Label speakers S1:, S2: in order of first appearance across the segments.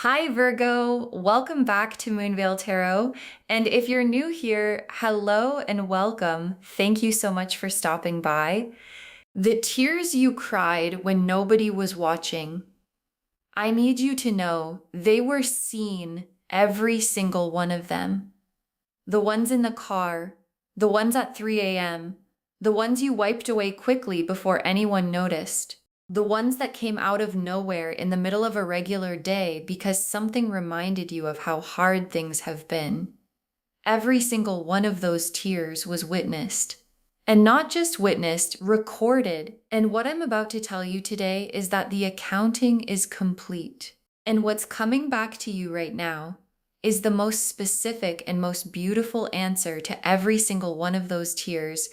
S1: Hi, Virgo. Welcome back to Moonveil Tarot. And if you're new here, hello and welcome. Thank you so much for stopping by. The tears you cried when nobody was watching, I need you to know they were seen, every single one of them. The ones in the car, the ones at 3 a.m., the ones you wiped away quickly before anyone noticed. The ones that came out of nowhere in the middle of a regular day because something reminded you of how hard things have been. Every single one of those tears was witnessed. And not just witnessed, recorded. And what I'm about to tell you today is that the accounting is complete. And what's coming back to you right now is the most specific and most beautiful answer to every single one of those tears.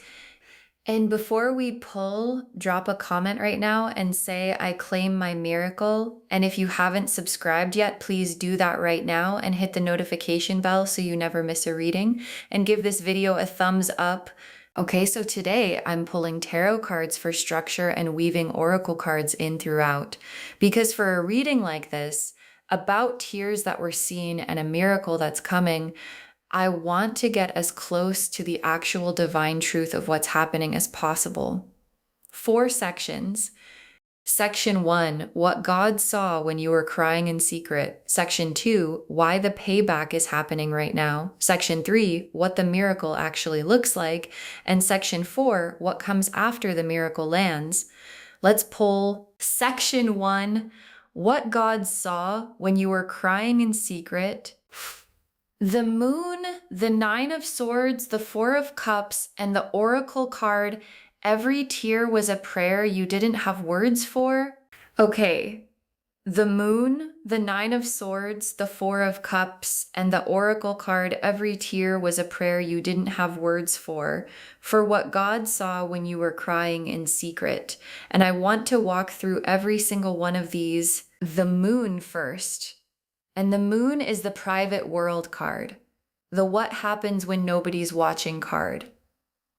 S1: And before we pull, drop a comment right now and say, I claim my miracle. And if you haven't subscribed yet, please do that right now and hit the notification bell so you never miss a reading, and give this video a thumbs up. Okay, so today I'm pulling tarot cards for structure and weaving oracle cards in throughout. Because for a reading like this, about tears that were seen and a miracle that's coming, I want to get as close to the actual divine truth of what's happening as possible. 4 sections. Section 1, what God saw when you were crying in secret. Section 2, why the payback is happening right now. Section 3, what the miracle actually looks like. And Section 4, what comes after the miracle lands. Let's pull Section 1, what God saw when you were crying in secret. The moon, the 9 of swords, the 4 of cups, and the oracle card. Every tear was a prayer you didn't have words for. Okay, the moon, the 9 of swords, the 4 of cups, and the oracle card. Every tear was a prayer you didn't have words for what God saw when you were crying in secret. And I want to walk through every single one of these. The moon first. And the moon is the private world card, the what happens when nobody's watching card.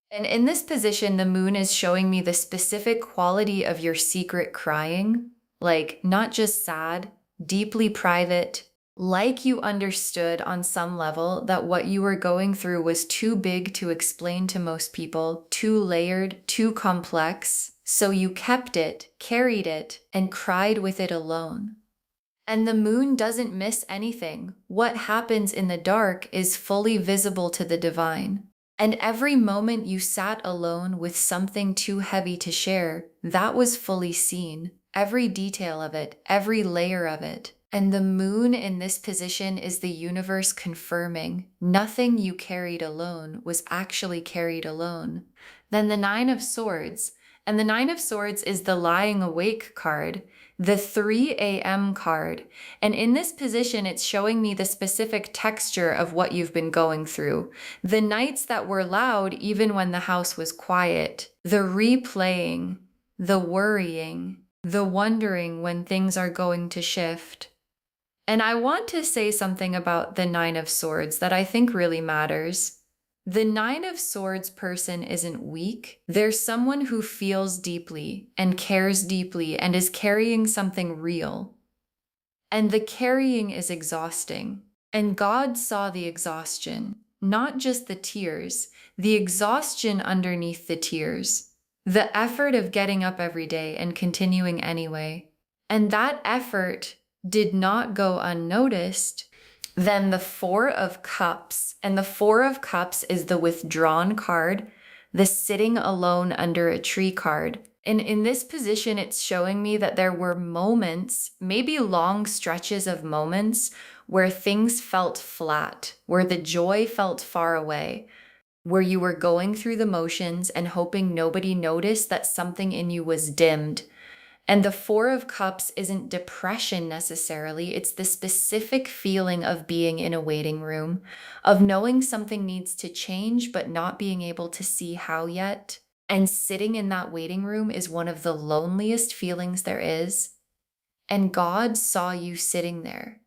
S1: And in this position, the moon is showing me the specific quality of your secret crying, like not just sad, deeply private, like you understood on some level that what you were going through was too big to explain to most people, too layered, too complex. So you kept it, carried it, and cried with it alone. And the moon doesn't miss anything. What happens in the dark is fully visible to the divine. And every moment you sat alone with something too heavy to share, that was fully seen. Every detail of it, every layer of it. And the moon in this position is the universe confirming nothing you carried alone was actually carried alone. Then the 9 of swords. And the 9 of swords is the lying awake card, the 3 a.m. card. And in this position, it's showing me the specific texture of what you've been going through. The nights that were loud even when the house was quiet. The replaying, the worrying, the wondering when things are going to shift. And I want to say something about the 9 of swords that I think really matters. The 9 of swords person isn't weak. They're someone who feels deeply and cares deeply and is carrying something real. And the carrying is exhausting. And God saw the exhaustion, not just the tears, the exhaustion underneath the tears, the effort of getting up every day and continuing anyway. And that effort did not go unnoticed. Then the 4 of cups, and the 4 of cups is the withdrawn card, the sitting alone under a tree card. And in this position, it's showing me that there were moments, maybe long stretches of moments, where things felt flat, where the joy felt far away, where you were going through the motions and hoping nobody noticed that something in you was dimmed. And the 4 of cups isn't depression necessarily. It's the specific feeling of being in a waiting room, of knowing something needs to change, but not being able to see how yet. And sitting in that waiting room is one of the loneliest feelings there is. And God saw you sitting there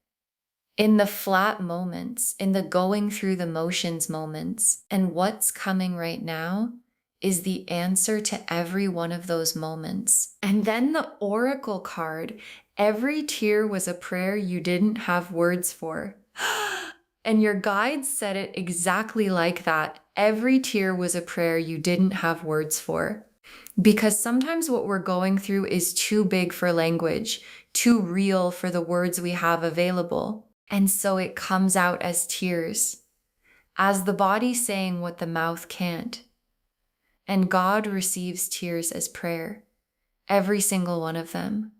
S1: in the flat moments, in the going through the motions moments. And what's coming right now is the answer to every one of those moments. And then the oracle card, every tear was a prayer you didn't have words for. And your guides said it exactly like that. Every tear was a prayer you didn't have words for. Because sometimes what we're going through is too big for language, too real for the words we have available. And so it comes out as tears, as the body saying what the mouth can't. And God receives tears as prayer, every single one of them.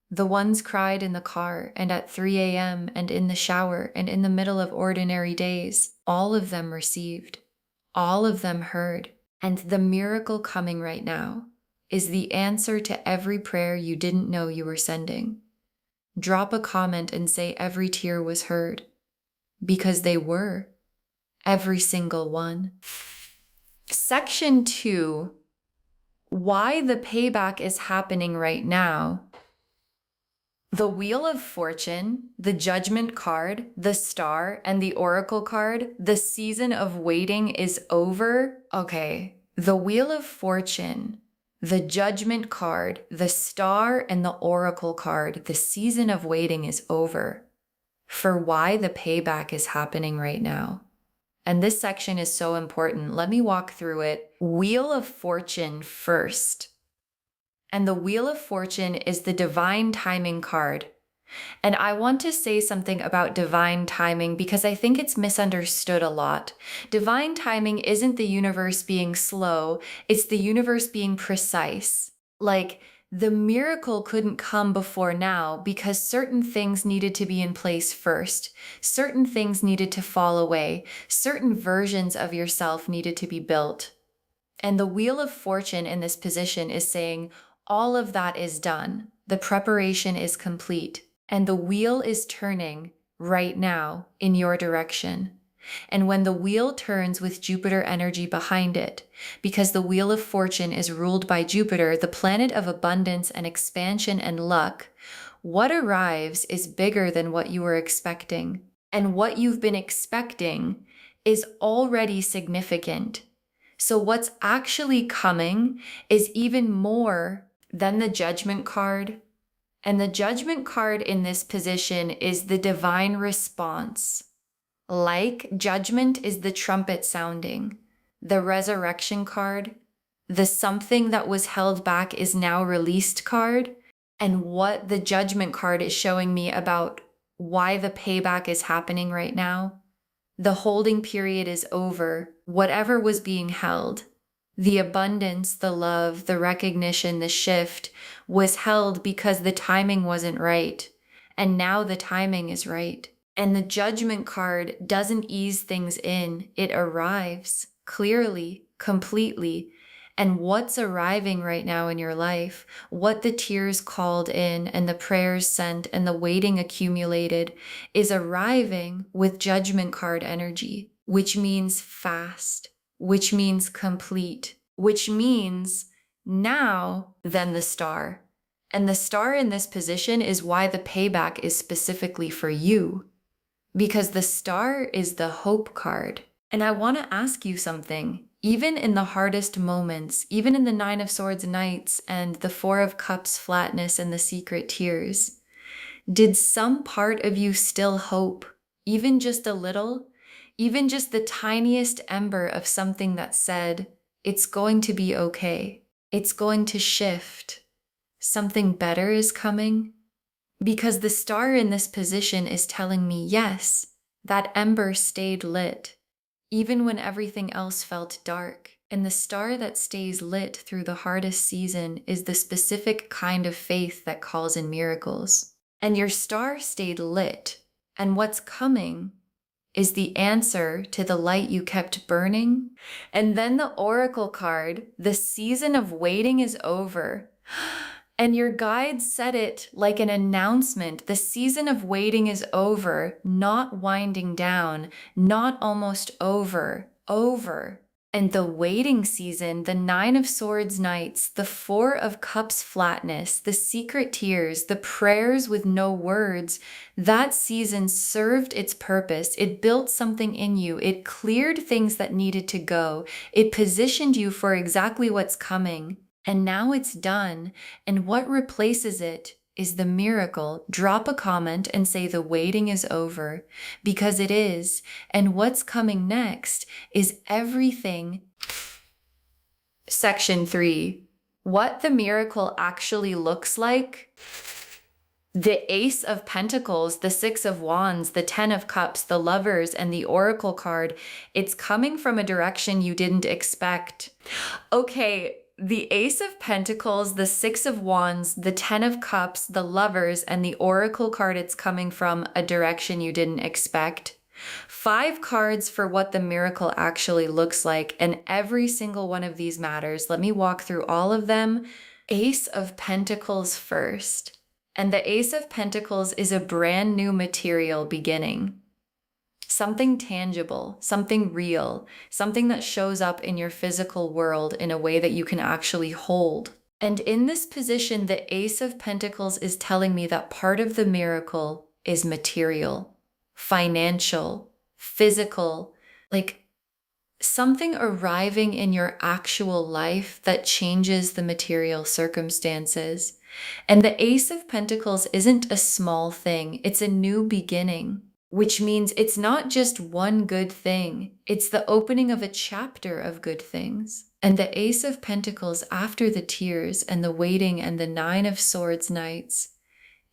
S1: The ones cried in the car and at 3 a.m. and in the shower and in the middle of ordinary days, all of them received, all of them heard. And the miracle coming right now is the answer to every prayer you didn't know you were sending. Drop a comment and say every tear was heard, because they were, every single one. Section 2, why the payback is happening right now. The Wheel of Fortune, the Judgment card, the Star, and the Oracle card, the season of waiting is over. Okay, the Wheel of Fortune, the Judgment card, the Star, and the Oracle card, the season of waiting is over for why the payback is happening right now. And this section is so important. Let me walk through it. Wheel of Fortune first. And the Wheel of Fortune is the divine timing card. And I want to say something about divine timing because I think it's misunderstood a lot. Divine timing isn't the universe being slow, it's the universe being precise. Like, the miracle couldn't come before now because certain things needed to be in place first. Certain things needed to fall away. Certain versions of yourself needed to be built. And the Wheel of Fortune in this position is saying, all of that is done. The preparation is complete. And the wheel is turning right now in your direction. And when the wheel turns with Jupiter energy behind it, because the Wheel of Fortune is ruled by Jupiter, the planet of abundance and expansion and luck, what arrives is bigger than what you were expecting. And what you've been expecting is already significant. So what's actually coming is even more than the Judgment card. And the Judgment card in this position is the divine response. Like Judgment is the trumpet sounding. The Resurrection card, the something that was held back is now released card. And what the Judgment card is showing me about why the payback is happening right now. The holding period is over. Whatever was being held, the abundance, the love, the recognition, the shift was held because the timing wasn't right. And now the timing is right. And the Judgment card doesn't ease things in. It arrives clearly, completely. And what's arriving right now in your life, what the tears called in and the prayers sent and the waiting accumulated is arriving with Judgment card energy, which means fast, which means complete, which means now then the Star. And the Star in this position is why the payback is specifically for you, because the Star is the hope card. And I want to ask you something. Even in the hardest moments, even in the 9 of Swords nights and the 4 of Cups flatness and the secret tears, did some part of you still hope, even just a little, even just the tiniest ember of something that said, it's going to be okay, it's going to shift, something better is coming? Because the Star in this position is telling me, yes, that ember stayed lit, even when everything else felt dark. And the star that stays lit through the hardest season is the specific kind of faith that calls in miracles. And your star stayed lit. And what's coming is the answer to the light you kept burning. And then the Oracle card, the season of waiting is over. And your guides said it like an announcement. The season of waiting is over, not winding down, not almost over, over. And the waiting season, the Nine of Swords nights, the Four of Cups flatness, the secret tears, the prayers with no words, that season served its purpose. It built something in you. It cleared things that needed to go. It positioned you for exactly what's coming. And now it's done. And what replaces it is the miracle. Drop a comment and say the waiting is over, because it is. And what's coming next is everything. Section 3. What the miracle actually looks like. The Ace of Pentacles, the Six of Wands, the Ten of Cups, the Lovers, and the Oracle card. It's coming from a direction you didn't expect. Okay, the Ace of Pentacles, the Six of Wands, the Ten of Cups, the Lovers, and the Oracle card, it's coming from a direction you didn't expect. 5 cards for what the miracle actually looks like, and every single one of these matters. Let me walk through all of them. Ace of Pentacles first. And the Ace of Pentacles is a brand new material beginning. Something tangible, something real, something that shows up in your physical world in a way that you can actually hold. And in this position, the Ace of Pentacles is telling me that part of the miracle is material, financial, physical, like something arriving in your actual life that changes the material circumstances. And the Ace of Pentacles isn't a small thing, it's a new beginning. Which means it's not just one good thing, it's the opening of a chapter of good things. And the Ace of Pentacles, after the tears and the waiting and the Nine of Swords nights,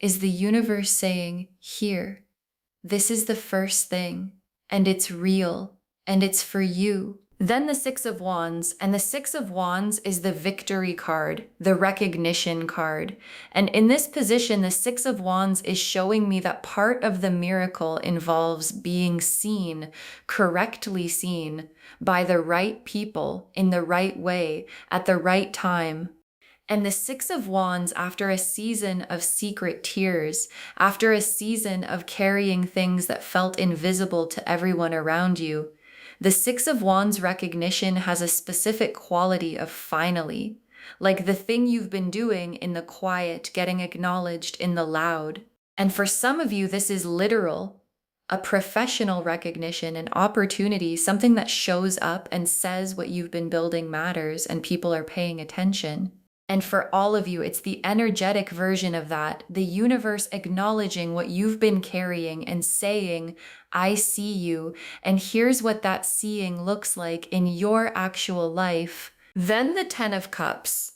S1: is the universe saying, here, this is the first thing, and it's real, and it's for you. Then the Six of Wands, and the Six of Wands is the victory card, the recognition card. And in this position, the Six of Wands is showing me that part of the miracle involves being seen, correctly seen, by the right people, in the right way, at the right time. And the Six of Wands, after a season of secret tears, after a season of carrying things that felt invisible to everyone around you, the Six of Wands recognition has a specific quality of finally, like the thing you've been doing in the quiet, getting acknowledged in the loud. And for some of you, this is literal, a professional recognition, an opportunity, something that shows up and says what you've been building matters and people are paying attention. And for all of you, it's the energetic version of that, the universe acknowledging what you've been carrying and saying, I see you, and here's what that seeing looks like in your actual life. Then the Ten of Cups.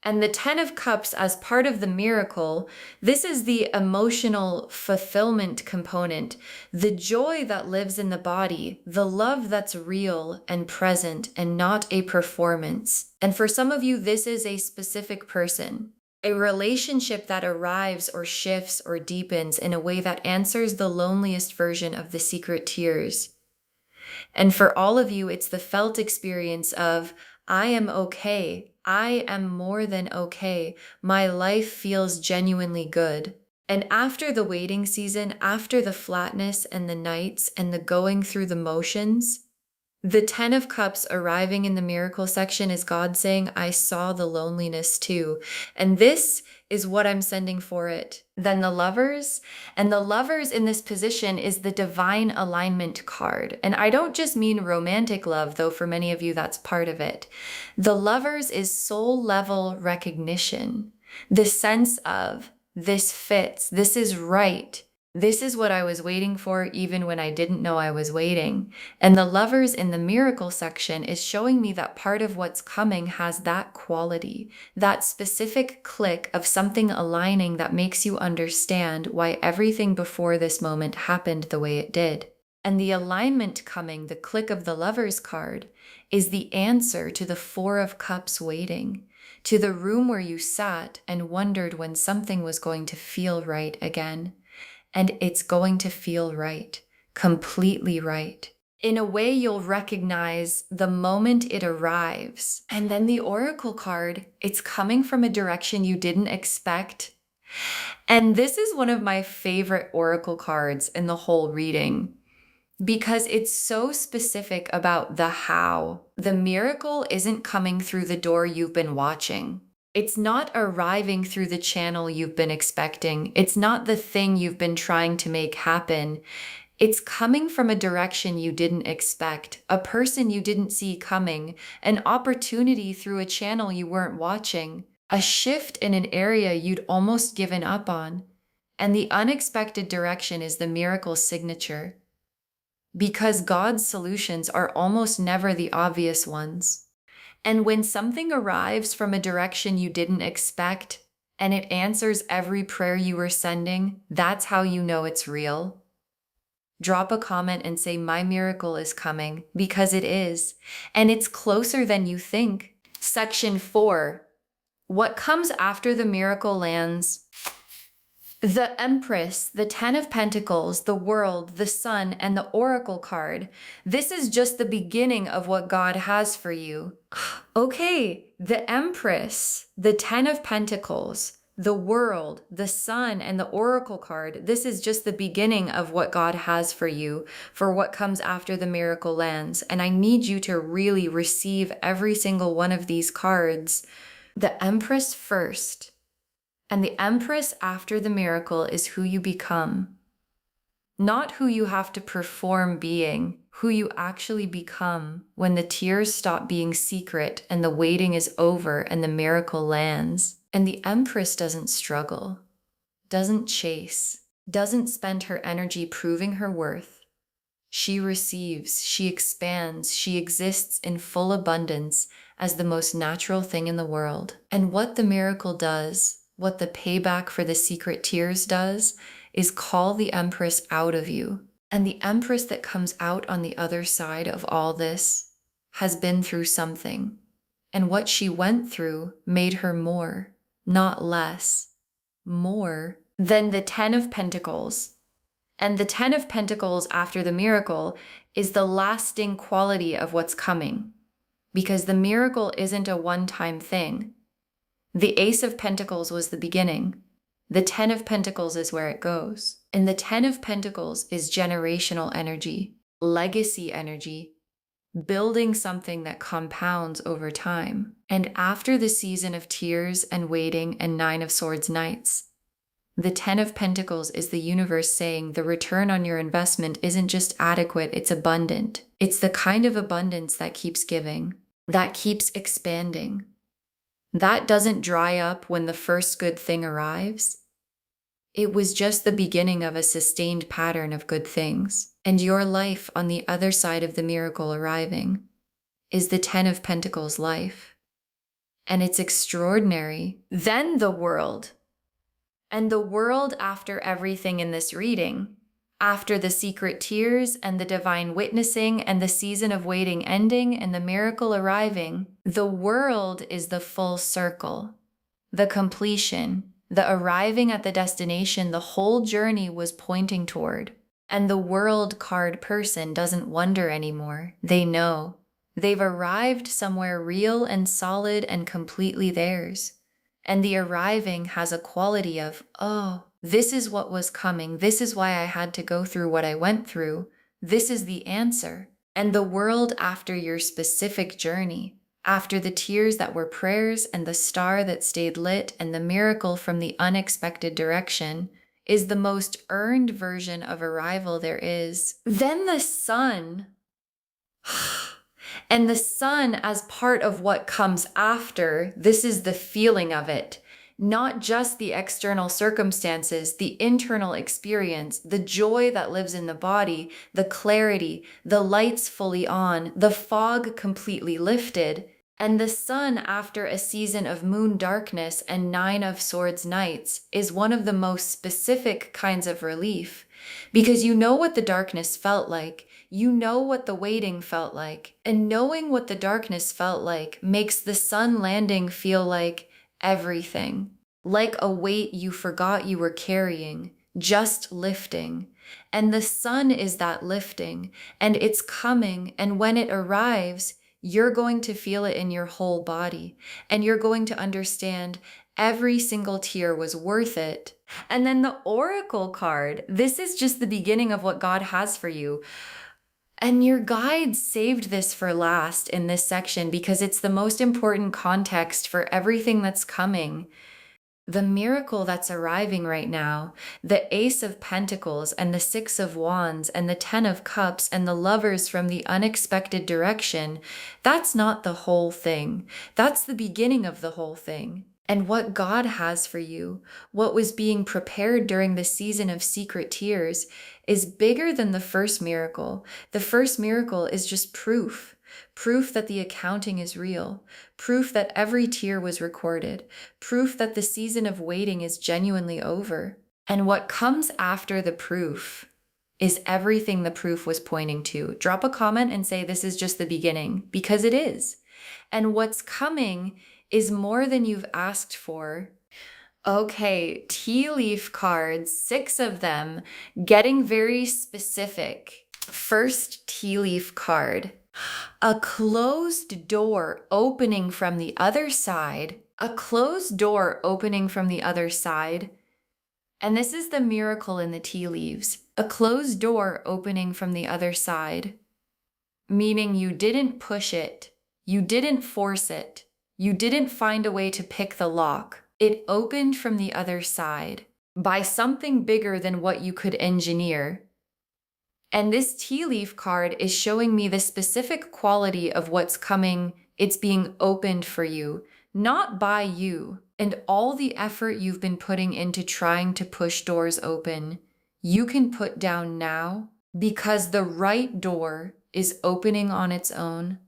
S1: And the Ten of Cups, as part of the miracle, this is the emotional fulfillment component, the joy that lives in the body, the love that's real and present and not a performance. And for some of you, this is a specific person, a relationship that arrives or shifts or deepens in a way that answers the loneliest version of the secret tears. And for all of you, it's the felt experience of, I am okay. I am more than okay. My life feels genuinely good. And after the waiting season, after the flatness and the nights and the going through the motions, the Ten of Cups arriving in the miracle section is God saying, I saw the loneliness too. And this is what I'm sending for it. Then the Lovers, and the Lovers in this position is the divine alignment card. And I don't just mean romantic love, though for many of you that's part of it. The Lovers is soul level recognition, the sense of this fits, this is right. This is what I was waiting for even when I didn't know I was waiting. And the Lovers in the miracle section is showing me that part of what's coming has that quality, that specific click of something aligning that makes you understand why everything before this moment happened the way it did. And the alignment coming, the click of the Lovers card, is the answer to the Four of Cups waiting, to the room where you sat and wondered when something was going to feel right again. And it's going to feel right, completely right. In a way you'll recognize the moment it arrives. And then the Oracle card, it's coming from a direction you didn't expect. And this is one of my favorite Oracle cards in the whole reading. because it's so specific about the how. The miracle isn't coming through the door you've been watching. It's not arriving through the channel you've been expecting. It's not the thing you've been trying to make happen. It's coming from a direction you didn't expect, a person you didn't see coming, an opportunity through a channel you weren't watching, a shift in an area you'd almost given up on. And the unexpected direction is the miracle's signature. Because God's solutions are almost never the obvious ones. And when something arrives from a direction you didn't expect, and it answers every prayer you were sending, that's how you know it's real. Drop a comment and say, my miracle is coming, because it is. And it's closer than you think. Section 4. What comes after the miracle lands? The Empress, the Ten of Pentacles, the World, the Sun, and the Oracle card. This is just the beginning of what God has for you. Okay, the Empress, the Ten of Pentacles, the World, the Sun, and the Oracle card. This is just the beginning of what God has for you, for what comes after the miracle lands. And I need you to really receive every single one of these cards. The Empress first. And the Empress after the miracle is who you become. Not who you have to perform being, who you actually become when the tears stop being secret and the waiting is over and the miracle lands. And the Empress doesn't struggle, doesn't chase, doesn't spend her energy proving her worth. She receives, she expands, she exists in full abundance as the most natural thing in the world. And what the miracle does, what the payback for the secret tears does, is call the Empress out of you. And the Empress that comes out on the other side of all this has been through something. And what she went through made her more, not less, more than the Ten of Pentacles. And the Ten of Pentacles after the miracle is the lasting quality of what's coming. Because the miracle isn't a one-time thing. The Ace of Pentacles was the beginning. The Ten of Pentacles is where it goes. And the Ten of Pentacles is generational energy, legacy energy, building something that compounds over time. And after the season of tears and waiting and Nine of Swords nights, the Ten of Pentacles is the universe saying the return on your investment isn't just adequate, it's abundant. It's the kind of abundance that keeps giving, that keeps expanding. That doesn't dry up when the first good thing arrives. It was just the beginning of a sustained pattern of good things. And your life on the other side of the miracle arriving is the Ten of Pentacles life. And it's extraordinary. Then the world. And the world after everything in this reading, after the secret tears and the divine witnessing and the season of waiting ending and the miracle arriving, the world is the full circle, the completion, the arriving at the destination the whole journey was pointing toward. And the world card person doesn't wonder anymore. They know. They've arrived somewhere real and solid and completely theirs. And the arriving has a quality of, oh, this is what was coming. This is why I had to go through what I went through. This is the answer. And the world after your specific journey, after the tears that were prayers and the star that stayed lit and the miracle from the unexpected direction, is the most earned version of arrival there is. Then the sun. And the sun as part of what comes after, this is the feeling of it. Not just the external circumstances, the internal experience, the joy that lives in the body, the clarity, the lights fully on, the fog completely lifted. And the sun after a season of moon darkness and Nine of Swords nights is one of the most specific kinds of relief. Because you know what the darkness felt like. You know what the waiting felt like. And knowing what the darkness felt like makes the sun landing feel like everything. Like a weight you forgot you were carrying, just lifting. And the sun is that lifting. And it's coming. And when it arrives, you're going to feel it in your whole body. And you're going to understand every single tear was worth it. And then the Oracle card, this is just the beginning of what God has for you. And your guides saved this for last in this section because it's the most important context for everything that's coming. The miracle that's arriving right now, the Ace of Pentacles and the Six of Wands and the Ten of Cups and the Lovers from the unexpected direction, that's not the whole thing. That's the beginning of the whole thing. And what God has for you, what was being prepared during the season of secret tears, is bigger than the first miracle. The first miracle is just proof. Proof that the accounting is real, proof that every tear was recorded, proof that the season of waiting is genuinely over. And what comes after the proof is everything the proof was pointing to. Drop a comment and say this is just the beginning, because it is. And what's coming is more than you've asked for. Okay, tea leaf cards, 6 of them, getting very specific. First tea leaf card. A closed door opening from the other side. A closed door opening from the other side. And this is the miracle in the tea leaves. A closed door opening from the other side. Meaning you didn't push it. You didn't force it. You didn't find a way to pick the lock. It opened from the other side by something bigger than what you could engineer. And this tea leaf card is showing me the specific quality of what's coming. It's being opened for you, not by you. And all the effort you've been putting into trying to push doors open, you can put down now because the right door is opening on its own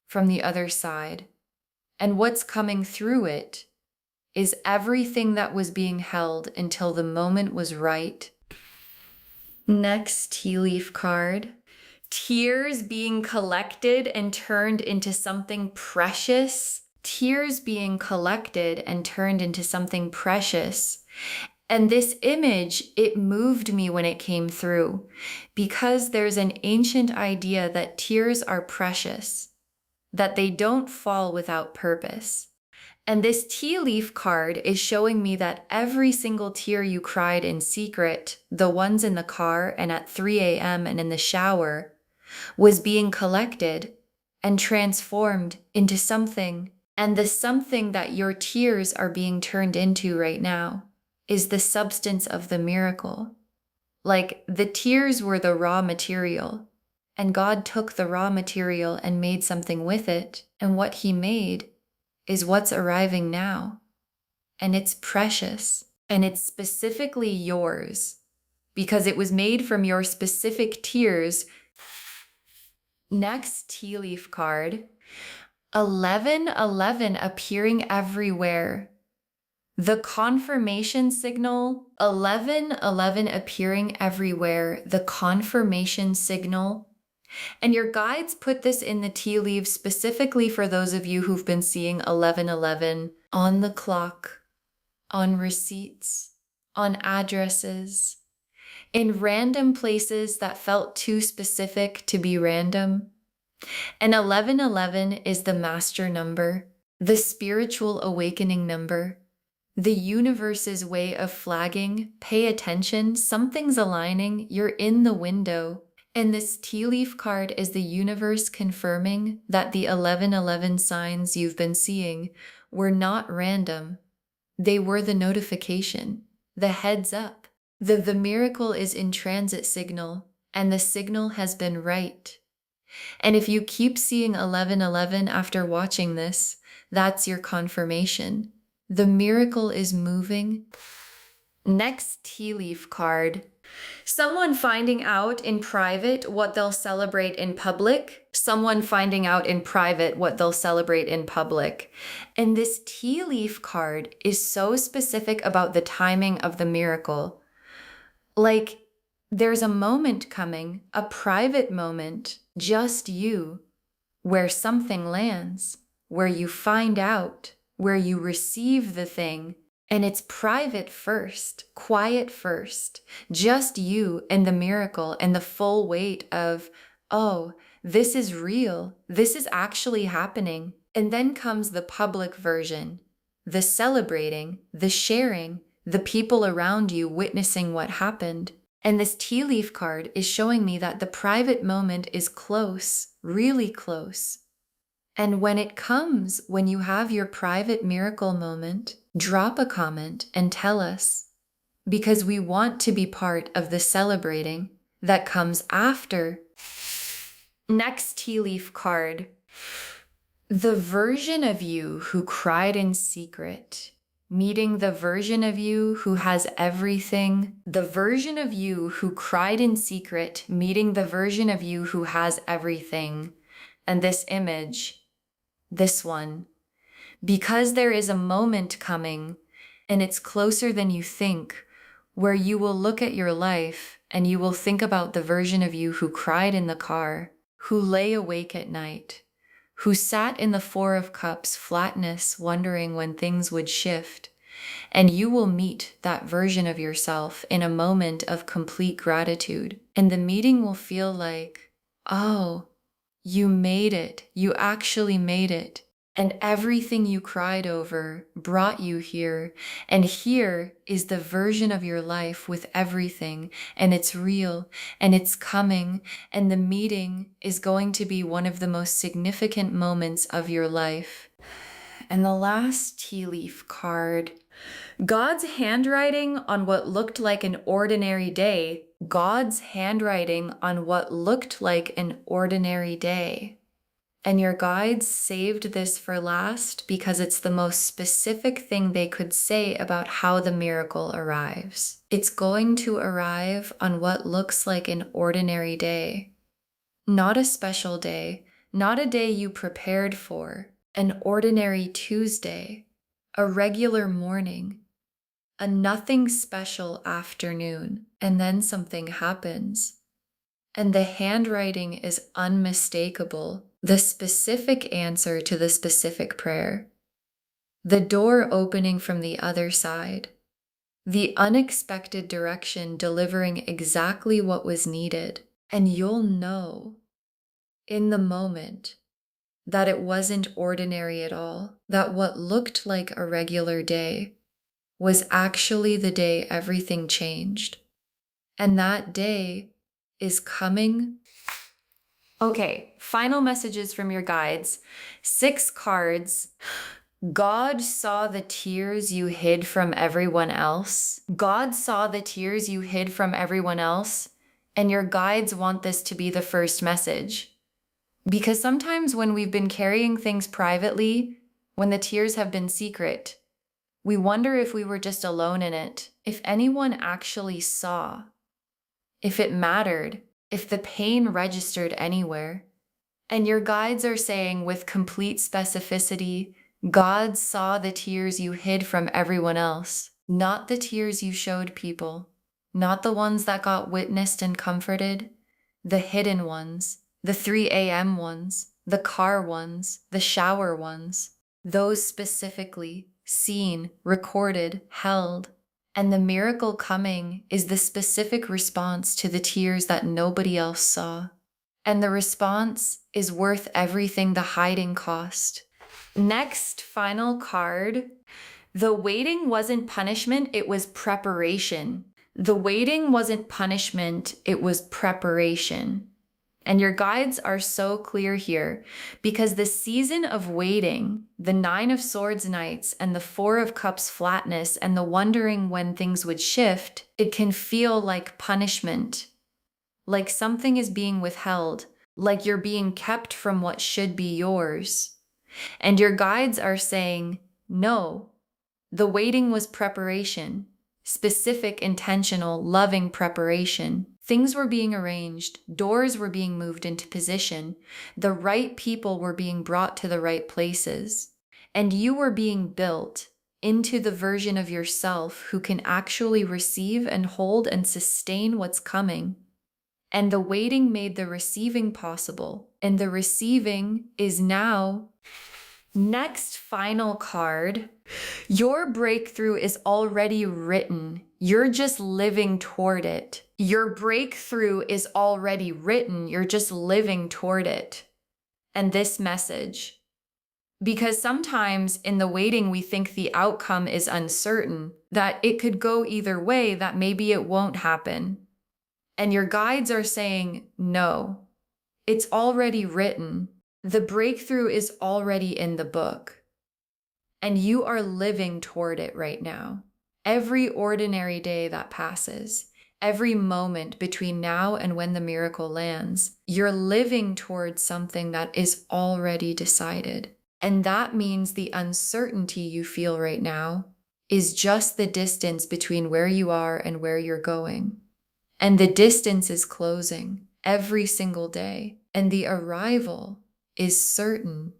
S1: from the other side. And what's coming through it is everything that was being held until the moment was right. Next tea leaf card. Tears being collected and turned into something precious. Tears being collected and turned into something precious. And this image, it moved me when it came through because there's an ancient idea that tears are precious, that they don't fall without purpose. And this tea leaf card is showing me that every single tear you cried in secret, the ones in the car and at 3 a.m. and in the shower, was being collected and transformed into something. And the something that your tears are being turned into right now is the substance of the miracle. Like the tears were the raw material, and God took the raw material and made something with it. And what he made is what's arriving now. And it's precious. And it's specifically yours because it was made from your specific tears. Next tea leaf card. 1111 appearing everywhere. The confirmation signal. 1111 appearing everywhere. The confirmation signal. And your guides put this in the tea leaves specifically for those of you who've been seeing 1111 on the clock, on receipts, on addresses, in random places that felt too specific to be random. And 1111 is the master number, the spiritual awakening number, the universe's way of flagging, pay attention, something's aligning, you're in the window. And this tea leaf card is the universe confirming that the 1111 signs you've been seeing were not random. They were the notification, the heads up. The miracle is in transit signal, and the signal has been right. And if you keep seeing 1111 after watching this, that's your confirmation. The miracle is moving. Next tea leaf card. Someone finding out in private what they'll celebrate in public. Someone finding out in private what they'll celebrate in public. And this tea leaf card is so specific about the timing of the miracle. Like, there's a moment coming, a private moment, just you, where something lands, where you find out, where you receive the thing. And it's private first, quiet first, just you and the miracle and the full weight of, oh, this is real. This is actually happening. And then comes the public version, the celebrating, the sharing, the people around you witnessing what happened. And this tea leaf card is showing me that the private moment is close, really close. And when it comes, when you have your private miracle moment, drop a comment and tell us, because we want to be part of the celebrating that comes after. Next tea leaf card. The version of you who cried in secret, meeting the version of you who has everything. The version of you who cried in secret, meeting the version of you who has everything. And this image, this one, because there is a moment coming, and it's closer than you think, where you will look at your life and you will think about the version of you who cried in the car, who lay awake at night, who sat in the Four of Cups flatness wondering when things would shift. And you will meet that version of yourself in a moment of complete gratitude. And the meeting will feel like, oh, you made it. You actually made it. And everything you cried over brought you here. And here is the version of your life with everything. And it's real. And it's coming. And the meeting is going to be one of the most significant moments of your life. And the last tea leaf card. God's handwriting on what looked like an ordinary day. God's handwriting on what looked like an ordinary day. And your guides saved this for last because it's the most specific thing they could say about how the miracle arrives. It's going to arrive on what looks like an ordinary day. Not a special day, not a day you prepared for, an ordinary Tuesday, a regular morning, a nothing special afternoon, and then something happens. And the handwriting is unmistakable, the specific answer to the specific prayer. The door opening from the other side, the unexpected direction delivering exactly what was needed. And you'll know in the moment that it wasn't ordinary at all, that what looked like a regular day was actually the day everything changed. And that day is coming. Okay, final messages from your guides. 6 cards. God saw the tears you hid from everyone else. God saw the tears you hid from everyone else, and your guides want this to be the first message. Because sometimes when we've been carrying things privately, when the tears have been secret, we wonder if we were just alone in it, if anyone actually saw, if it mattered, if the pain registered anywhere. And your guides are saying with complete specificity, God saw the tears you hid from everyone else, not the tears you showed people, not the ones that got witnessed and comforted, the hidden ones, the 3 a.m. ones, the car ones, the shower ones, those specifically seen, recorded, held. And the miracle coming is the specific response to the tears that nobody else saw. And the response is worth everything the hiding cost. Next, final card. The waiting wasn't punishment, it was preparation. The waiting wasn't punishment, it was preparation. And your guides are so clear here because the season of waiting, the 9 of Swords nights and the 4 of Cups flatness and the wondering when things would shift, it can feel like punishment, like something is being withheld, like you're being kept from what should be yours. And your guides are saying, no, the waiting was preparation, specific, intentional, loving preparation. Things were being arranged, doors were being moved into position, the right people were being brought to the right places, and you were being built into the version of yourself who can actually receive and hold and sustain what's coming. And the waiting made the receiving possible, and the receiving is now. Next, final card. Your breakthrough is already written. You're just living toward it. Your breakthrough is already written. You're just living toward it. And this message. Because sometimes in the waiting, we think the outcome is uncertain, that it could go either way, that maybe it won't happen. And your guides are saying, no, it's already written. The breakthrough is already in the book. And you are living toward it right now. Every ordinary day that passes, every moment between now and when the miracle lands, you're living towards something that is already decided. And that means the uncertainty you feel right now is just the distance between where you are and where you're going. And the distance is closing every single day. And the arrival is certain.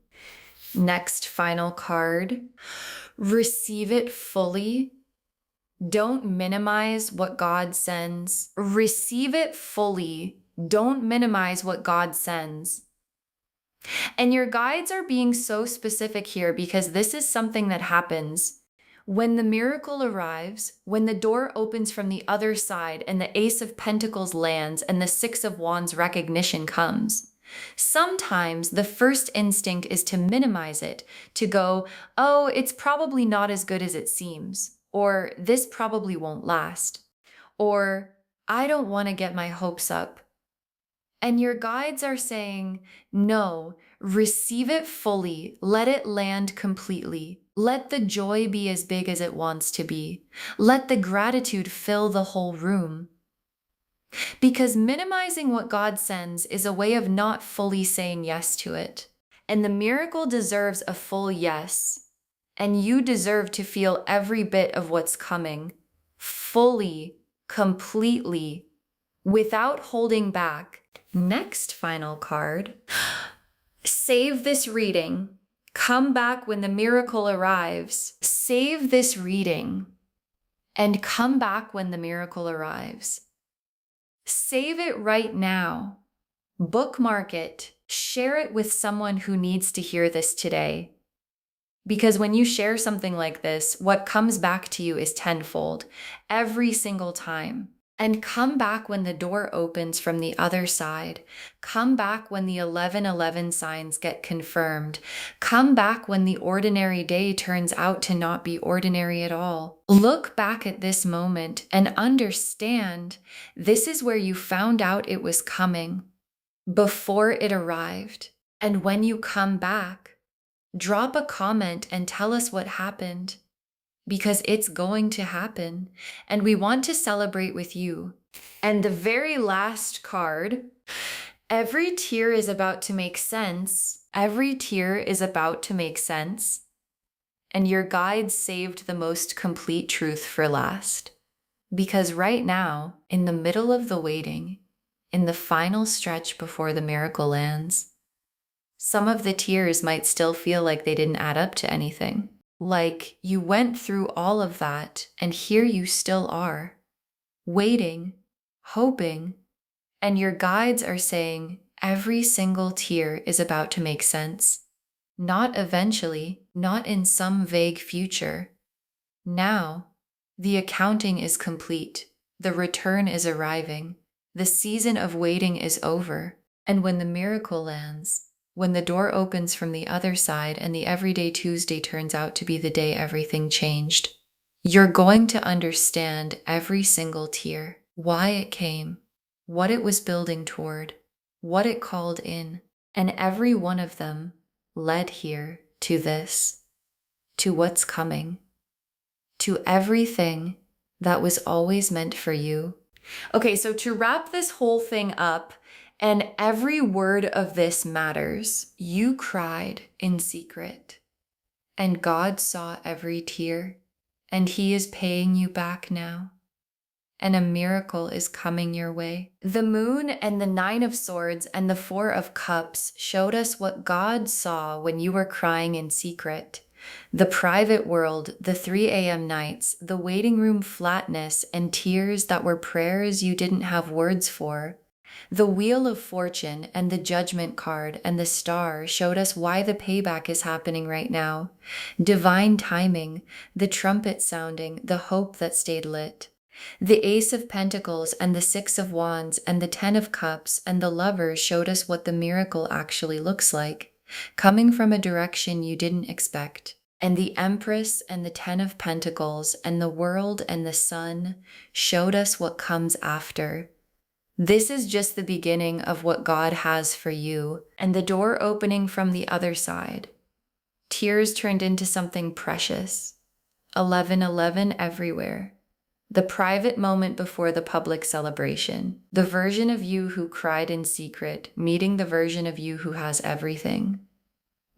S1: Next final card. Receive it fully. Don't minimize what God sends. Receive it fully. Don't minimize what God sends. And your guides are being so specific here because this is something that happens when the miracle arrives, when the door opens from the other side and the Ace of Pentacles lands and the Six of Wands recognition comes. Sometimes the first instinct is to minimize it, to go, oh, it's probably not as good as it seems, or this probably won't last, or I don't want to get my hopes up. And your guides are saying, no, receive it fully. Let it land completely. Let the joy be as big as it wants to be. Let the gratitude fill the whole room. Because minimizing what God sends is a way of not fully saying yes to it. And the miracle deserves a full yes. And you deserve to feel every bit of what's coming, fully, completely, without holding back. Next final card. Save this reading. Come back when the miracle arrives. Save this reading and come back when the miracle arrives. Save it right now. Bookmark it. Share it with someone who needs to hear this today. Because when you share something like this, what comes back to you is tenfold every single time. And come back when the door opens from the other side. Come back when the 1111 signs get confirmed. Come back when the ordinary day turns out to not be ordinary at all. Look back at this moment and understand this is where you found out it was coming before it arrived. And when you come back, drop a comment and tell us what happened. Because it's going to happen, and we want to celebrate with you. And the very last card, every tear is about to make sense. Every tear is about to make sense. And your guides saved the most complete truth for last. Because right now, in the middle of the waiting, in the final stretch before the miracle lands, some of the tears might still feel like they didn't add up to anything. Like you went through all of that, and here you still are, waiting, hoping, and your guides are saying every single tear is about to make sense. Not eventually, not in some vague future. Now, the accounting is complete. The return is arriving. The season of waiting is over. And when the miracle lands, when the door opens from the other side and the everyday Tuesday turns out to be the day everything changed, you're going to understand every single tear, why it came, what it was building toward, what it called in, and every one of them led here to this, to what's coming, to everything that was always meant for you. Okay, so to wrap this whole thing up, and every word of this matters. You cried in secret, and God saw every tear, and He is paying you back now. And a miracle is coming your way. The moon and the 9 of swords and the 4 of cups showed us what God saw when you were crying in secret. The private world, the 3 a.m. nights, the waiting room flatness, and tears that were prayers you didn't have words for. The Wheel of Fortune and the Judgment card and the star showed us why the payback is happening right now. Divine timing, the trumpet sounding, the hope that stayed lit. The Ace of Pentacles and the 6 of Wands and the 10 of Cups and the Lovers showed us what the miracle actually looks like, coming from a direction you didn't expect. And the Empress and the 10 of Pentacles and the World and the Sun showed us what comes after. This is just the beginning of what God has for you, and the door opening from the other side. Tears turned into something precious. 1111 everywhere. The private moment before the public celebration. The version of you who cried in secret, meeting the version of you who has everything.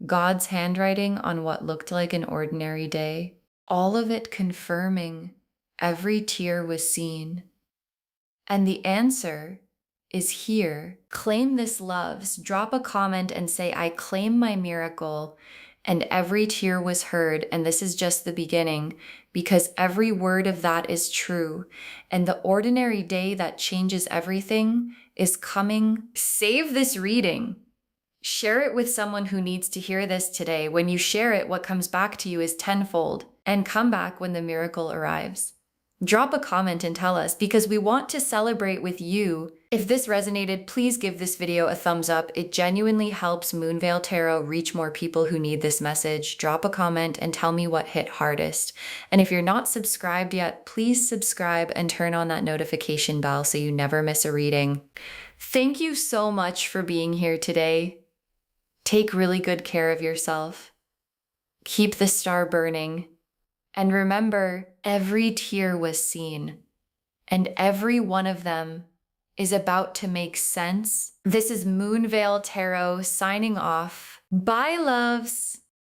S1: God's handwriting on what looked like an ordinary day. All of it confirming every tear was seen. And the answer is here. Claim this loves. Drop a comment and say, I claim my miracle. And every tear was heard, and this is just the beginning, because every word of that is true. And the ordinary day that changes everything is coming. Save this reading. Share it with someone who needs to hear this today. When you share it, what comes back to you is tenfold, and come back when the miracle arrives. Drop a comment and tell us, because we want to celebrate with you. If this resonated, please give this video a thumbs up. It genuinely helps Moonveil Tarot reach more people who need this message. Drop a comment and tell me what hit hardest. And if you're not subscribed yet, please subscribe and turn on that notification bell so you never miss a reading. Thank you so much for being here today. Take really good care of yourself. Keep the star burning. And remember, every tear was seen, and every one of them is about to make sense. This is Moonveil Tarot signing off. Bye, loves.